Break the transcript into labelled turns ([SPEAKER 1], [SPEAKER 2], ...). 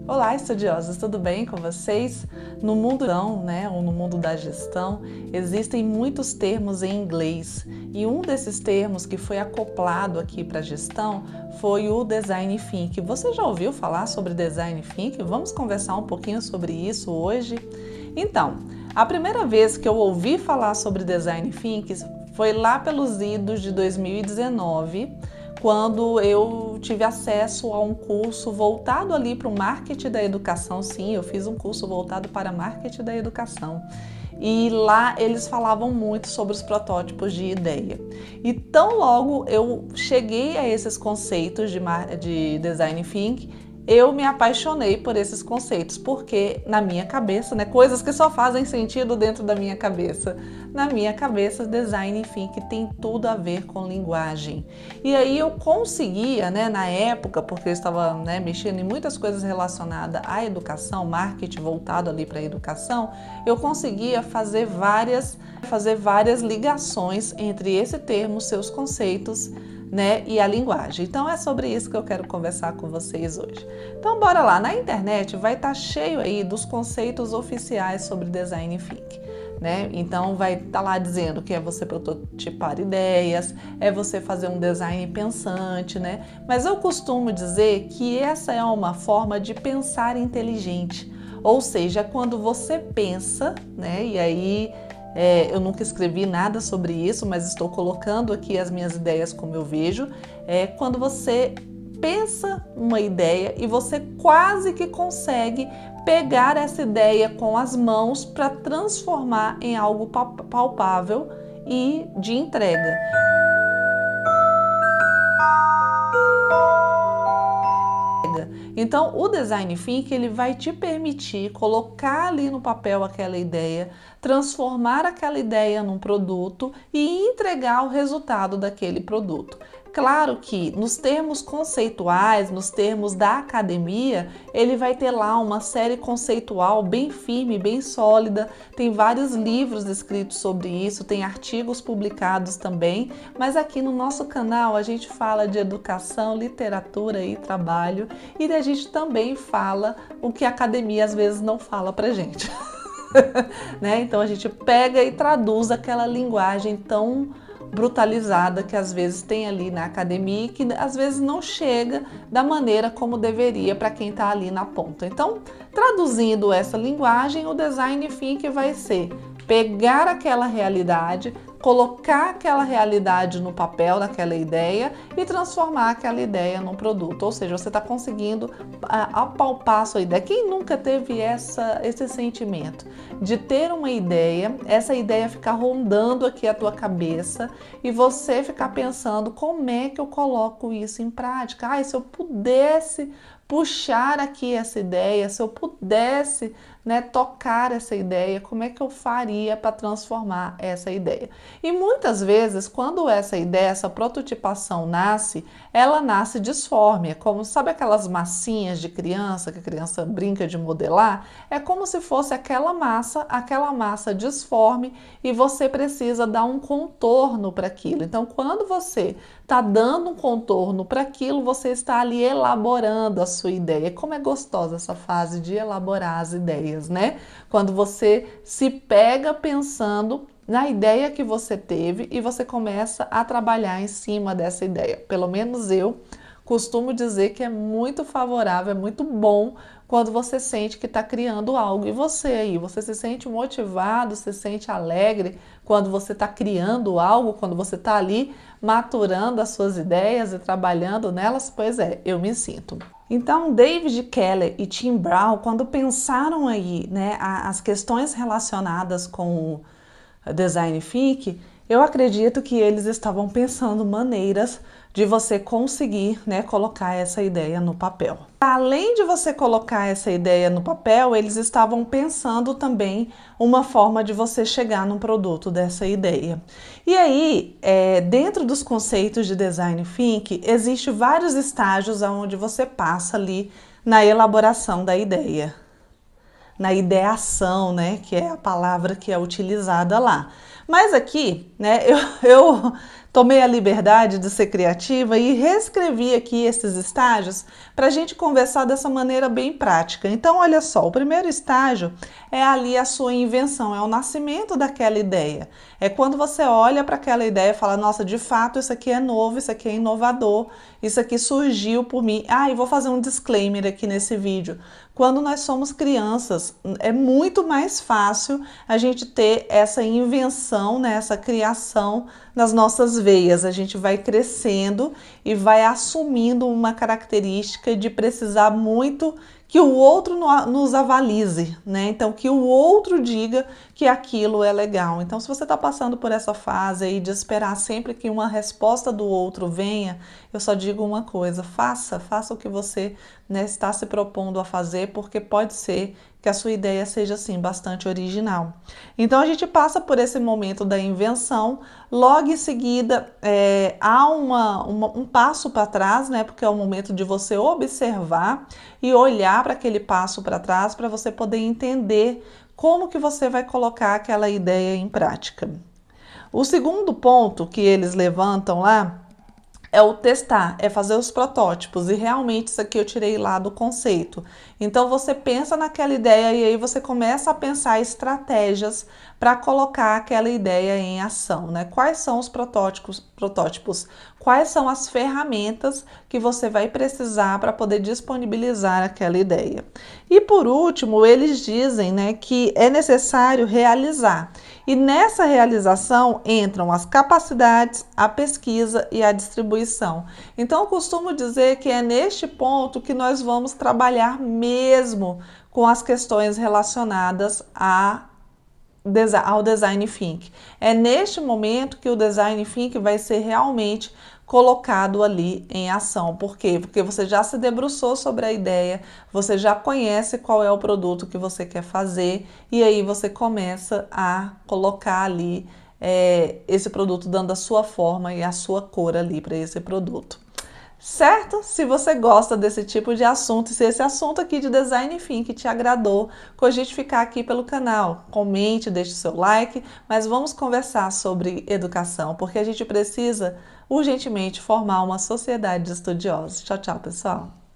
[SPEAKER 1] Olá, estudiosos, tudo bem com vocês? No mundo ou no mundo da gestão, existem muitos termos em inglês e um desses termos que foi acoplado aqui para a gestão foi o Design Thinking. Você já ouviu falar sobre Design Thinking? Vamos conversar um pouquinho sobre isso hoje? Então, a primeira vez que eu ouvi falar sobre Design Thinking foi lá pelos idos de 2019, quando eu tive acesso a um curso voltado ali para o marketing da educação. Sim, eu fiz um curso voltado para marketing da educação. E lá eles falavam muito sobre os protótipos de ideia. E tão logo eu cheguei a esses conceitos de Design Thinking, eu me apaixonei por esses conceitos, porque na minha cabeça, coisas que só fazem sentido dentro da minha cabeça. Na minha cabeça, Design Thinking tem tudo a ver com linguagem. E aí eu conseguia, na época, porque eu estava mexendo em muitas coisas relacionadas à educação, marketing voltado ali para a educação, eu conseguia fazer várias ligações entre esse termo, seus conceitos, e a linguagem. Então é sobre isso que eu quero conversar com vocês hoje. Então bora lá, na internet vai estar cheio aí dos conceitos oficiais sobre Design Thinking. Então vai estar lá dizendo que é você prototipar ideias, é você fazer um design pensante, Mas eu costumo dizer que essa é uma forma de pensar inteligente, ou seja, quando você pensa, e aí eu nunca escrevi nada sobre isso, mas estou colocando aqui as minhas ideias como eu vejo. Quando você pensa uma ideia e você quase que consegue pegar essa ideia com as mãos para transformar em algo palpável e de entrega. Então, o Design Thinking ele vai te permitir colocar ali no papel aquela ideia, transformar aquela ideia num produto e entregar o resultado daquele produto. Claro que nos termos conceituais, nos termos da academia, ele vai ter lá uma série conceitual bem firme, bem sólida. Tem vários livros escritos sobre isso, tem artigos publicados também, mas aqui no nosso canal a gente fala de educação, literatura e trabalho, e a gente também fala o que a academia às vezes não fala pra gente. Então a gente pega e traduz aquela linguagem tão brutalizada que às vezes tem ali na academia e que às vezes não chega da maneira como deveria para quem está ali na ponta. Então, traduzindo essa linguagem, o Design Thinking vai ser pegar aquela realidade, colocar aquela realidade no papel, naquela ideia e transformar aquela ideia num produto. Ou seja, você está conseguindo apalpar a sua ideia. Quem nunca teve esse sentimento de ter uma ideia, essa ideia ficar rondando aqui a tua cabeça e você ficar pensando como é que eu coloco isso em prática? Se eu pudesse puxar aqui essa ideia, se eu pudesse tocar essa ideia, como é que eu faria para transformar essa ideia? E muitas vezes, quando essa ideia, essa prototipação nasce, ela nasce disforme, como sabe aquelas massinhas de criança, que a criança brinca de modelar? É como se fosse aquela massa disforme e você precisa dar um contorno para aquilo. Então, quando você está dando um contorno para aquilo, você está ali elaborando a sua ideia. Como é gostosa essa fase de elaborar as ideias, Quando você se pega pensando na ideia que você teve e você começa a trabalhar em cima dessa ideia. Pelo menos eu costumo dizer que é muito favorável, é muito bom quando você sente que está criando algo. E você aí, você se sente motivado, se sente alegre quando você está criando algo, quando você está ali maturando as suas ideias e trabalhando nelas? Pois é, eu me sinto. Então, David Keller e Tim Brown, quando pensaram aí, as questões relacionadas com o Design Thinking, eu acredito que eles estavam pensando maneiras de você conseguir, colocar essa ideia no papel. Além de você colocar essa ideia no papel, eles estavam pensando também uma forma de você chegar num produto dessa ideia. E aí, dentro dos conceitos de Design Thinking, existem vários estágios onde você passa ali na elaboração da ideia. Na ideação, que é a palavra que é utilizada lá. Mas aqui, eu tomei a liberdade de ser criativa e reescrevi aqui esses estágios para a gente conversar dessa maneira bem prática. Então, olha só, o primeiro estágio é ali a sua invenção, é o nascimento daquela ideia. É quando você olha para aquela ideia e fala, nossa, de fato isso aqui é novo, isso aqui é inovador, isso aqui surgiu por mim. Ah, e vou fazer um disclaimer aqui nesse vídeo. Quando nós somos crianças, é muito mais fácil a gente ter essa invenção, né, essa criação nas nossas veias. A gente vai crescendo e vai assumindo uma característica de precisar muito que o outro nos avalize, né? Então, que o outro diga que aquilo é legal. Então, se você está passando por essa fase aí de esperar sempre que uma resposta do outro venha, eu só digo uma coisa: faça o que você, né, está se propondo a fazer, porque pode ser que a sua ideia seja, assim, bastante original. Então, a gente passa por esse momento da invenção, logo em seguida há um passo para trás, né, porque é o momento de você observar e olhar para aquele passo para trás para você poder entender como que você vai colocar aquela ideia em prática. O segundo ponto que eles levantam lá é o testar, é fazer os protótipos, e realmente isso aqui eu tirei lá do conceito. Então você pensa naquela ideia e aí você começa a pensar estratégias para colocar aquela ideia em ação, né? Quais são os protótipos? Quais são as ferramentas que você vai precisar para poder disponibilizar aquela ideia? E por último, eles dizem, né, que é necessário realizar. E nessa realização entram as capacidades, a pesquisa e a distribuição. Então, eu costumo dizer que é neste ponto que nós vamos trabalhar mesmo com as questões relacionadas ao Design Thinking. É neste momento que o Design Thinking vai ser realmente colocado ali em ação. Por quê? Porque você já se debruçou sobre a ideia, você já conhece qual é o produto que você quer fazer e aí você começa a colocar ali esse produto dando a sua forma e a sua cor ali para esse produto. Certo? Se você gosta desse tipo de assunto, se esse assunto aqui de Design Thinking te agradou, cogite ficar aqui pelo canal, comente, deixe seu like, mas vamos conversar sobre educação, porque a gente precisa urgentemente formar uma sociedade de estudiosos. Tchau, tchau, pessoal!